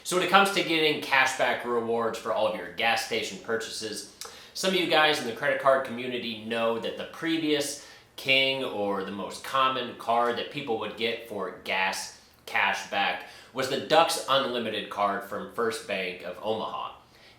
So when it comes to getting cashback rewards for all of your gas station purchases, some of you guys in the credit card community know that the previous king or the most common card that people would get for gas cashback was the Ducks Unlimited card from First Bank of Omaha.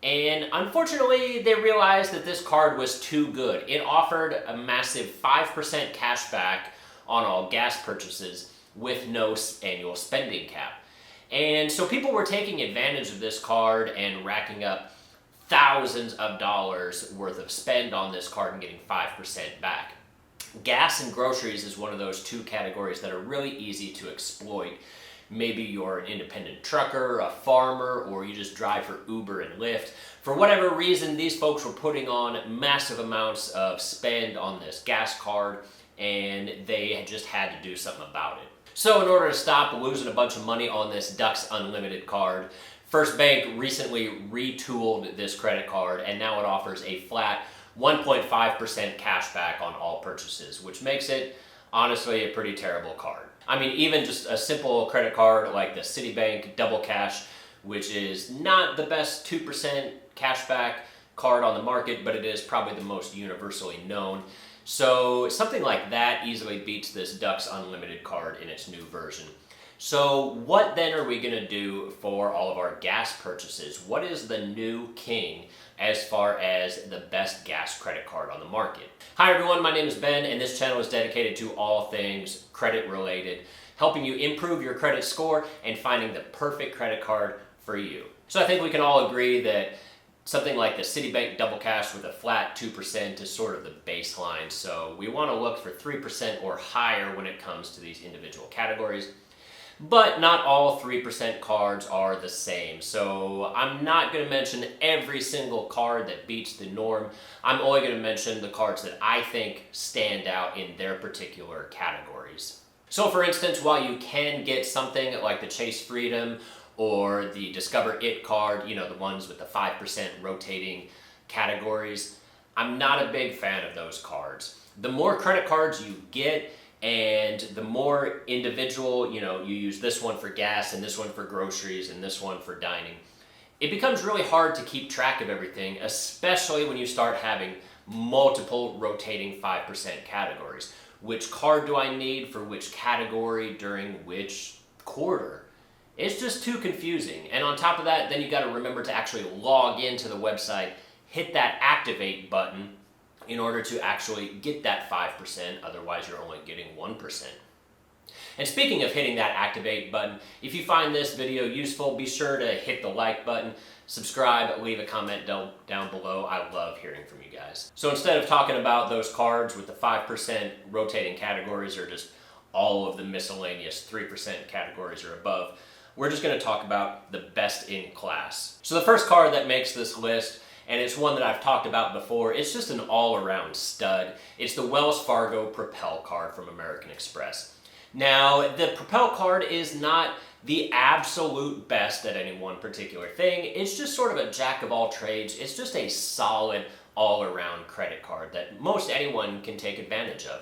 And unfortunately, they realized that this card was too good. It offered a massive 5% cashback on all gas purchases with no annual spending cap. And so people were taking advantage of this card and racking up thousands of dollars worth of spend on this card and getting 5% back. Gas and groceries is one of those two categories that are really easy to exploit. Maybe you're an independent trucker, a farmer, or you just drive for Uber and Lyft. For whatever reason, these folks were putting on massive amounts of spend on this gas card, and they just had to do something about it. So in order to stop losing a bunch of money on this Ducks Unlimited card, First Bank recently retooled this credit card, and now it offers a flat 1.5% cashback on all purchases, which makes it honestly a pretty terrible card. I mean, even just a simple credit card like the Citibank Double Cash, which is not the best 2% cashback card on the market, but it is probably the most universally known. So something like that easily beats this Ducks Unlimited card in its new version. So what then are we going to do for all of our gas purchases? What is the new king as far as the best gas credit card on the market? Hi everyone, my name is Ben, and this channel is dedicated to all things credit related, helping you improve your credit score and finding the perfect credit card for you. So I think we can all agree that something like the Citibank Double Cash with a flat 2% is sort of the baseline. So we want to look for 3% or higher when it comes to these individual categories. But not all 3% cards are the same. So I'm not going to mention every single card that beats the norm. I'm only going to mention the cards that I think stand out in their particular categories. So for instance, while you can get something like the Chase Freedom or the Discover It card, you know, the ones with the 5% rotating categories, I'm not a big fan of those cards. The more credit cards you get, and the more individual, you know, you use this one for gas and this one for groceries and this one for dining, it becomes really hard to keep track of everything, especially when you start having multiple rotating 5% categories. Which card do I need for which category during which quarter? It's just too confusing. And on top of that, then you got to remember to actually log into the website, hit that activate button in order to actually get that 5%, otherwise you're only getting 1%. And speaking of hitting that activate button, if you find this video useful, be sure to hit the like button, subscribe, leave a comment down below. I love hearing from you guys. So instead of talking about those cards with the 5% rotating categories or just all of the miscellaneous 3% categories or above, we're just going to talk about the best in class. So the first card that makes this list, and it's one that I've talked about before, it's just an all-around stud. It's the Wells Fargo Propel card from American Express. Now, the Propel card is not the absolute best at any one particular thing. It's just sort of a jack of all trades. It's just a solid all-around credit card that most anyone can take advantage of.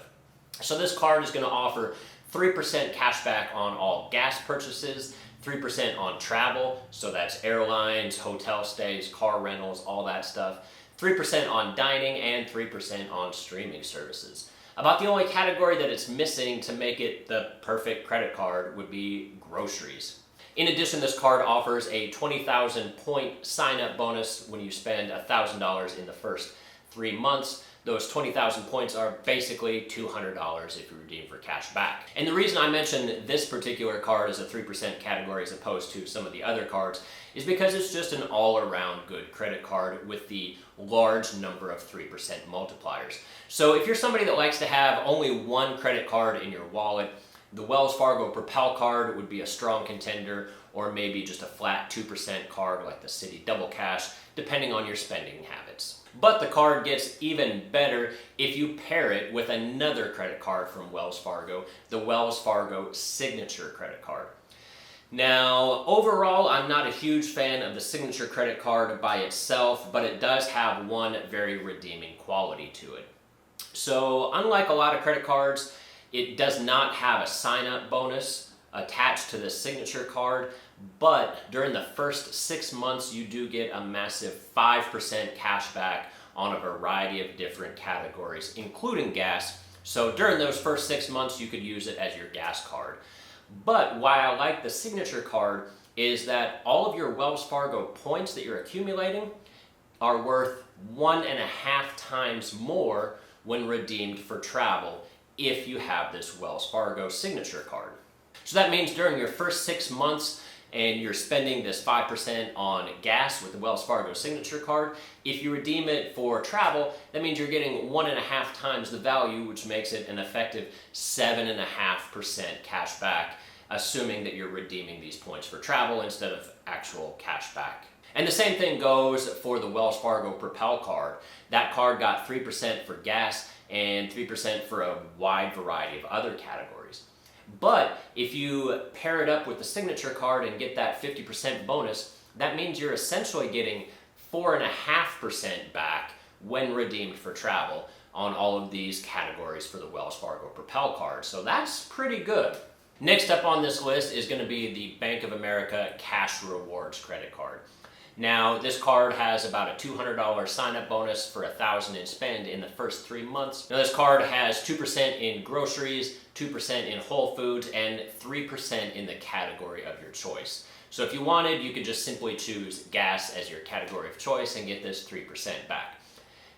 So this card is going to offer 3% cashback on all gas purchases, 3% on travel, so that's airlines, hotel stays, car rentals, all that stuff, 3% on dining, and 3% on streaming services. About the only category that it's missing to make it the perfect credit card would be groceries. In addition, this card offers a 20,000 point sign-up bonus when you spend $1,000 in the first 3 months. Those 20,000 points are basically $200 if you redeem for cash back. And the reason I mention this particular card as a 3% category as opposed to some of the other cards is because it's just an all-around good credit card with the large number of 3% multipliers. So if you're somebody that likes to have only one credit card in your wallet, the Wells Fargo Propel card would be a strong contender, or maybe just a flat 2% card like the Citi Double Cash, depending on your spending habits. But the card gets even better if you pair it with another credit card from Wells Fargo, the Wells Fargo Signature credit card. Now, overall, I'm not a huge fan of the Signature credit card by itself, but it does have one very redeeming quality to it. So, unlike a lot of credit cards, it does not have a sign-up bonus attached to the Signature card, but during the first 6 months, you do get a massive 5% cash back on a variety of different categories, including gas. So during those first 6 months, you could use it as your gas card. But why I like the signature card is that all of your Wells Fargo points that you're accumulating are worth 1.5 times more when redeemed for travel if you have this Wells Fargo signature card. So that means during your first 6 months and you're spending this 5% on gas with the Wells Fargo signature card, if you redeem it for travel, that means you're getting 1.5 times the value, which makes it an effective 7.5% cash back, assuming that you're redeeming these points for travel instead of actual cash back. And the same thing goes for the Wells Fargo Propel card. That card got 3% for gas and 3% for a wide variety of other categories. But if you pair it up with the signature card and get that 50% bonus, that means you're essentially getting 4.5% back when redeemed for travel on all of these categories for the Wells Fargo Propel card. So that's pretty good. Next up on this list is going to be the Bank of America Cash Rewards credit card. Now, this card has about a $200 sign-up bonus for $1,000 in spend in the first 3 months. Now, this card has 2% in groceries, 2% in Whole Foods, and 3% in the category of your choice. So if you wanted, you could just simply choose gas as your category of choice and get this 3% back.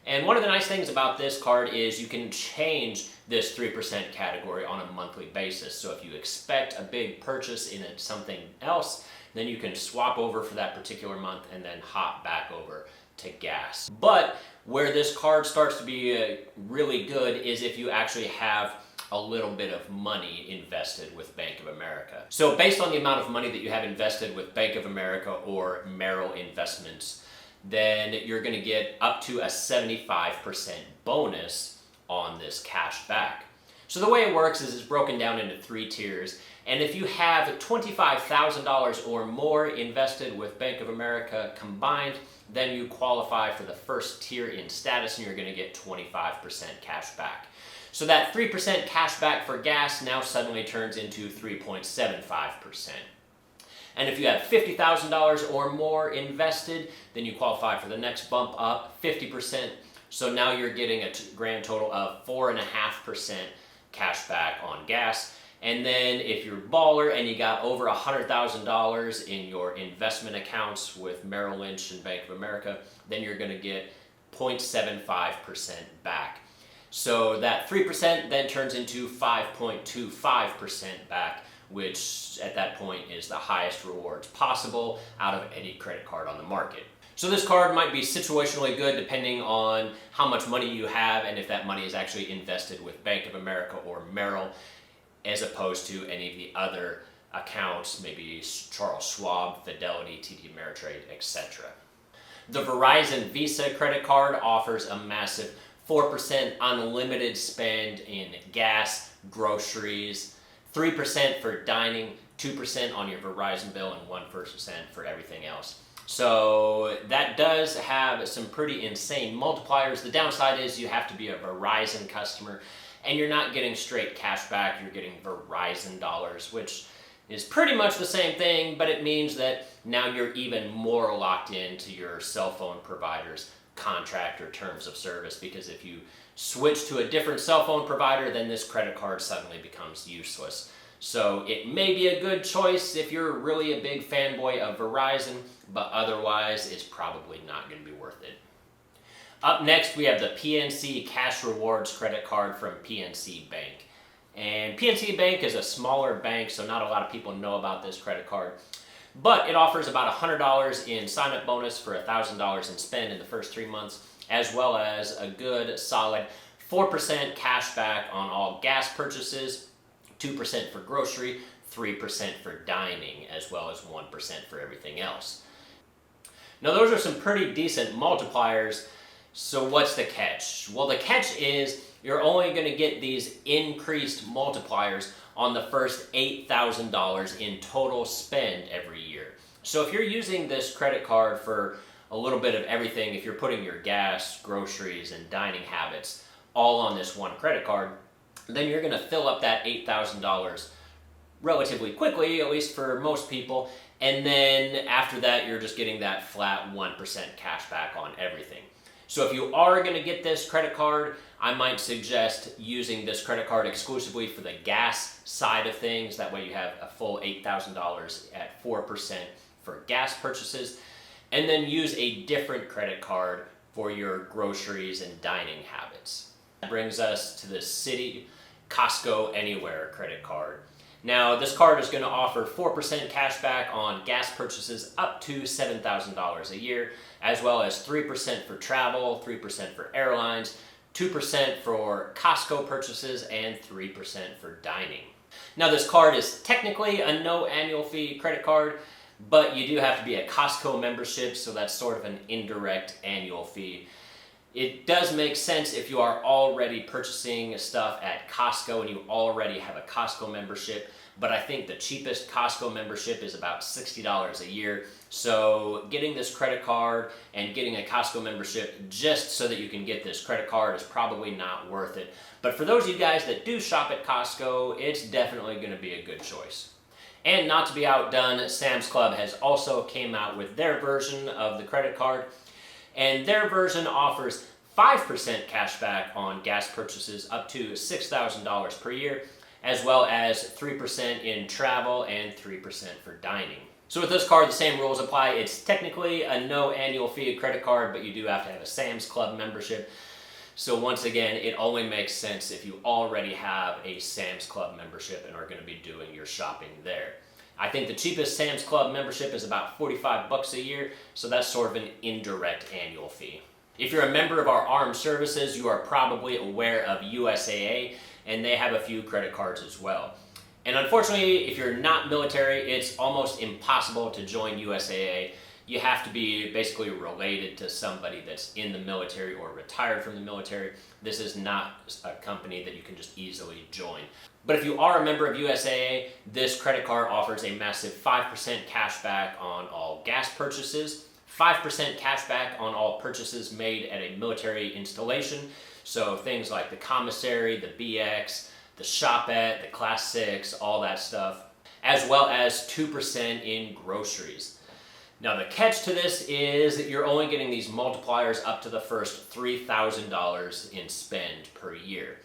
And one of the nice things about this card is you can change this 3% category on a monthly basis. So if you expect a big purchase in something else, then you can swap over for that particular month and then hop back over to gas. But where this card starts to be really good is if you actually have a little bit of money invested with Bank of America. So based on the amount of money that you have invested with Bank of America or Merrill Investments, then you're going to get up to a 75% bonus on this cash back. So the way it works is it's broken down into 3 tiers. And if you have $25,000 or more invested with Bank of America combined, then you qualify for the first tier in status and you're going to get 25% cash back. So that 3% cash back for gas now suddenly turns into 3.75%. And if you have $50,000 or more invested, then you qualify for the next bump up, 50%. So now you're getting a grand total of 4.5% cash back on gas. And then if you're baller and you got over $100,000 in your investment accounts with Merrill Lynch and Bank of America, then you're going to get 0.75% back. So that 3% then turns into 5.25% back, which at that point is the highest rewards possible out of any credit card on the market. So this card might be situationally good depending on how much money you have and if that money is actually invested with Bank of America or Merrill, as opposed to any of the other accounts, maybe Charles Schwab, Fidelity, TD Ameritrade, etc. The Verizon Visa credit card offers a massive 4% unlimited spend in gas, groceries, 3% for dining, 2% on your Verizon bill, and 1% for everything else. So that does have some pretty insane multipliers. The downside is you have to be a Verizon customer and you're not getting straight cash back, you're getting Verizon dollars, which is pretty much the same thing, but it means that now you're even more locked into your cell phone provider's contract or terms of service, because if you switch to a different cell phone provider, then this credit card suddenly becomes useless. So it may be a good choice if you're really a big fanboy of Verizon, but otherwise it's probably not going to be worth it. Up next, we have the PNC Cash Rewards credit card from PNC Bank. And PNC Bank is a smaller bank, so not a lot of people know about this credit card. But it offers about $100 in sign-up bonus for $1,000 in spend in the first 3 months, as well as a good, solid 4% cash back on all gas purchases, 2% for grocery, 3% for dining, as well as 1% for everything else. Now those are some pretty decent multipliers, so what's the catch? Well, the catch is you're only going to get these increased multipliers on the first $8,000 in total spend every year. So if you're using this credit card for a little bit of everything, if you're putting your gas, groceries, and dining habits all on this one credit card, then you're going to fill up that $8,000 relatively quickly, at least for most people. And then after that, you're just getting that flat 1% cash back on everything. So if you are going to get this credit card, I might suggest using this credit card exclusively for the gas side of things. That way you have a full $8,000 at 4% for gas purchases. And then use a different credit card for your groceries and dining habits. That brings us to the Citi Costco Anywhere credit card. Now, this card is going to offer 4% cash back on gas purchases up to $7,000 a year, as well as 3% for travel, 3% for airlines, 2% for Costco purchases, and 3% for dining. Now, this card is technically a no annual fee credit card, but you do have to be a Costco membership, so that's sort of an indirect annual fee. It does make sense if you are already purchasing stuff at Costco and you already have a Costco membership, but I think the cheapest Costco membership is about $60 a year. So getting this credit card and getting a Costco membership just so that you can get this credit card is probably not worth it. But for those of you guys that do shop at Costco, it's definitely going to be a good choice. And not to be outdone, Sam's Club has also came out with their version of the credit card. And their version offers 5% cash back on gas purchases up to $6,000 per year, as well as 3% in travel and 3% for dining. So with this card, the same rules apply. It's technically a no annual fee credit card, but you do have to have a Sam's Club membership. So once again, it only makes sense if you already have a Sam's Club membership and are going to be doing your shopping there. I think the cheapest Sam's Club membership is about $45 a year, so that's sort of an indirect annual fee. If you're a member of our armed services, you are probably aware of USAA, and they have a few credit cards as well. And unfortunately, if you're not military, it's almost impossible to join USAA. You have to be basically related to somebody that's in the military or retired from the military. This is not a company that you can just easily join. But if you are a member of USAA, this credit card offers a massive 5% cash back on all gas purchases, 5% cash back on all purchases made at a military installation. So things like the commissary, the BX, the shopette, the Class 6, all that stuff, as well as 2% in groceries. Now the catch to this is that you're only getting these multipliers up to the first $3,000 in spend per year.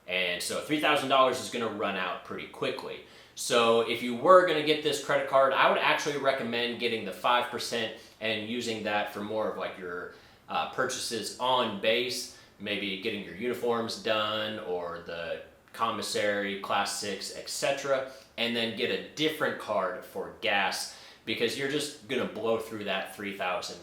And so $3,000 is going to run out pretty quickly. So if you were going to get this credit card, I would actually recommend getting the 5% and using that for more of like your purchases on base, maybe getting your uniforms done or the commissary, Class 6, etc. And then get a different card for gas because you're just going to blow through that $3,000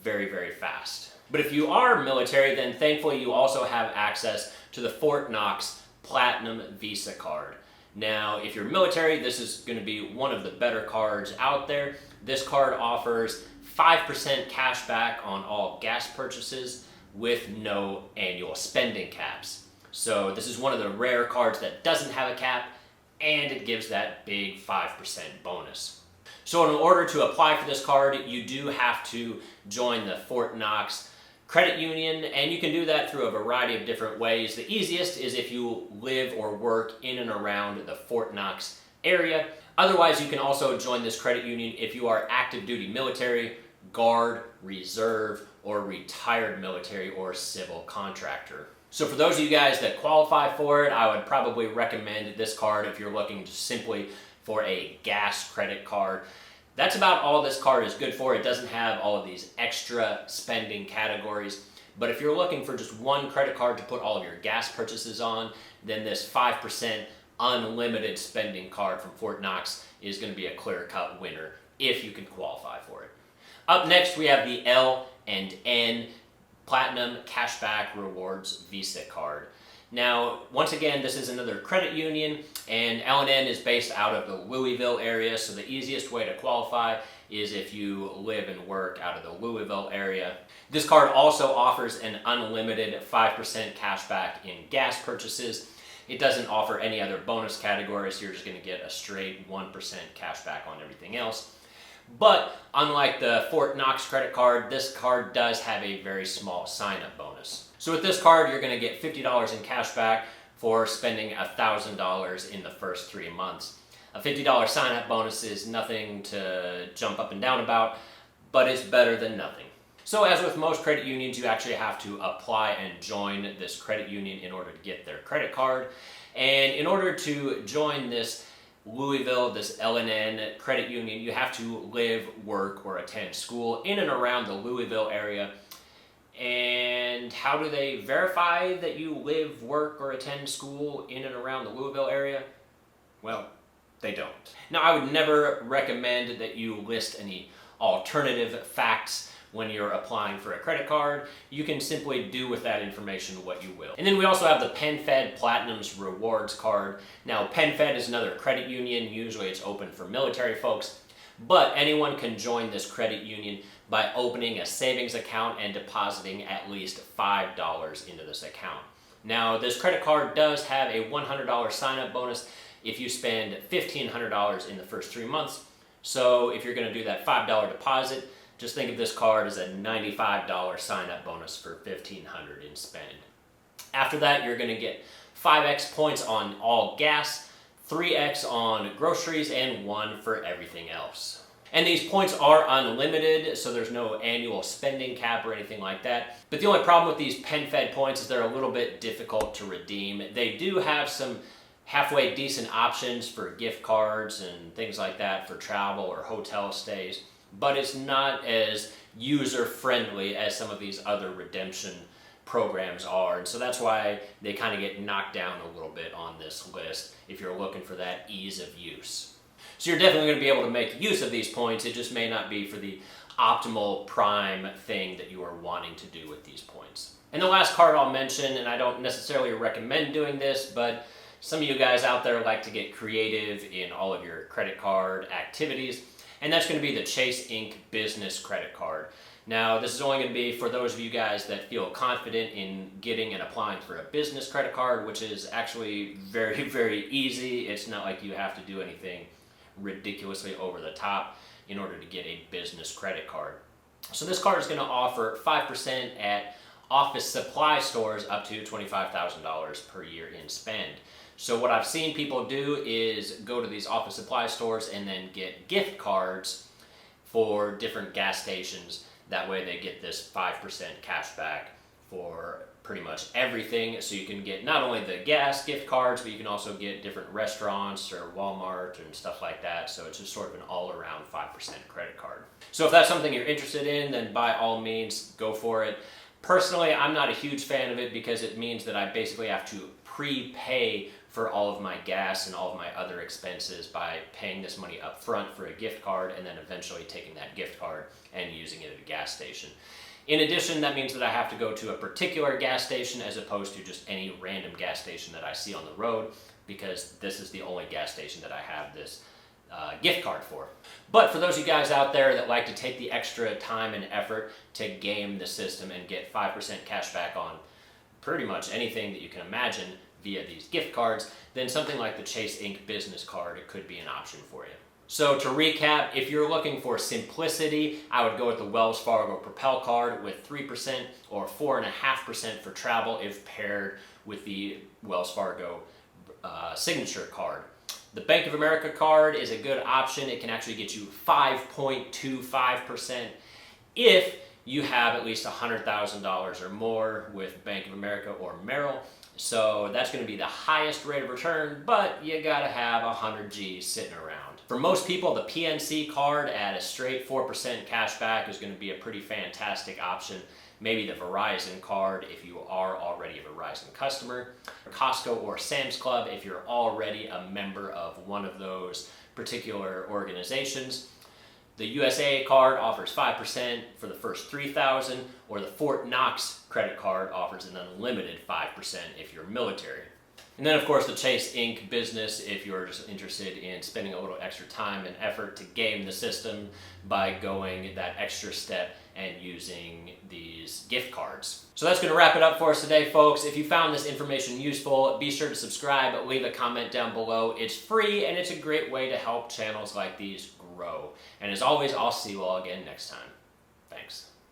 very, very fast. But if you are military, then thankfully you also have access to the Fort Knox Platinum Visa card. Now, if you're military, this is going to be one of the better cards out there. This card offers 5% cash back on all gas purchases with no annual spending caps. So this is one of the rare cards that doesn't have a cap, and it gives that big 5% bonus. So in order to apply for this card, you do have to join the Fort Knox Credit Union, and you can do that through a variety of different ways. The easiest is if you live or work in and around the Fort Knox area. Otherwise, you can also join this credit union if you are active duty military, Guard, Reserve, or retired military or civil contractor. So for those of you guys that qualify for it, I would probably recommend this card if you're looking simply for a gas credit card. That's about all this card is good for. It doesn't have all of these extra spending categories. But if you're looking for just one credit card to put all of your gas purchases on, then this 5% unlimited spending card from Fort Knox is going to be a clear-cut winner if you can qualify for it. Up next, we have the L&N Platinum Cashback Rewards Visa card. Now, once again, this is another credit union, and L&N is based out of the Louisville area, so the easiest way to qualify is if you live and work out of the Louisville area. This card also offers an unlimited 5% cash back in gas purchases. It doesn't offer any other bonus categories. You're just going to get a straight 1% cash back on everything else. But unlike the Fort Knox credit card, this card does have a very small sign-up bonus. So with this card, you're going to get $50 in cash back for spending $1,000 in the first 3 months. A $50 sign-up bonus is nothing to jump up and down about, but it's better than nothing. So as with most credit unions, you actually have to apply and join this credit union in order to get their credit card. And in order to join this Louisville, this LNN credit union, you have to live, work, or attend school in and around the Louisville area. And how do they verify that you live, work, or attend school in and around the Louisville area? Well, they don't. Now, I would never recommend that you list any alternative facts when you're applying for a credit card. You can simply do with that information what you will. And then we also have the PenFed Platinum's Rewards card. Now, PenFed is another credit union. Usually it's open for military folks, but anyone can join this credit union by opening a savings account and depositing at least $5 into this account. Now, this credit card does have a $100 sign-up bonus if you spend $1,500 in the first 3 months. So if you're going to do that $5 deposit, just think of this card as a $95 sign-up bonus for $1,500 in spend. After that, you're going to get 5x points on all gas, 3x on groceries, and 1 for everything else. And these points are unlimited, so there's no annual spending cap or anything like that. But the only problem with these PenFed points is they're a little bit difficult to redeem. They do have some halfway decent options for gift cards and things like that for travel or hotel stays, but it's not as user-friendly as some of these other redemption programs are. And so that's why they kind of get knocked down a little bit on this list if you're looking for that ease of use. So you're definitely going to be able to make use of these points. It just may not be for the optimal prime thing that you are wanting to do with these points. And the last card I'll mention, and I don't necessarily recommend doing this, but some of you guys out there like to get creative in all of your credit card activities, and that's going to be the Chase Inc. Business Credit Card. Now, this is only going to be for those of you guys that feel confident in getting and applying for a business credit card, which is actually very, very easy. It's not like you have to do anything ridiculously over the top in order to get a business credit card. So this card is going to offer 5% at office supply stores up to $25,000 per year in spend. So what I've seen people do is go to these office supply stores and then get gift cards for different gas stations. That way they get this 5% cash back for pretty much everything. So you can get not only the gas gift cards, but you can also get different restaurants or Walmart and stuff like that. So it's just sort of an all-around 5% credit card. So if that's something you're interested in, then by all means, go for it. Personally, I'm not a huge fan of it because it means that I basically have to prepay for all of my gas and all of my other expenses by paying this money up front for a gift card and then eventually taking that gift card and using it at a gas station. In addition, that means that I have to go to a particular gas station as opposed to just any random gas station that I see on the road, because this is the only gas station that I have this gift card for. But for those of you guys out there that like to take the extra time and effort to game the system and get 5% cash back on pretty much anything that you can imagine via these gift cards, then something like the Chase Inc. Business Card, it could be an option for you. So to recap, if you're looking for simplicity, I would go with the Wells Fargo Propel Card with 3% or 4.5% for travel if paired with the Wells Fargo Signature Card. The Bank of America card is a good option. It can actually get you 5.25% if you have at least $100,000 or more with Bank of America or Merrill. So that's going to be the highest rate of return, but you gotta have 100 G's sitting around. For most people, the PNC card at a straight 4% cash back is going to be a pretty fantastic option. Maybe the Verizon card if you are already a Verizon customer. Costco or Sam's Club if you're already a member of one of those particular organizations. The USA card offers 5% for the first $3,000, or the Fort Knox credit card offers an unlimited 5% if you're military. And then of course the Chase Inc. Business if you're just interested in spending a little extra time and effort to game the system by going that extra step and using these gift cards. So that's going to wrap it up for us today, folks. If you found this information useful, be sure to subscribe, leave a comment down below. It's free and it's a great way to help channels like these grow. And as always, I'll see you all again next time.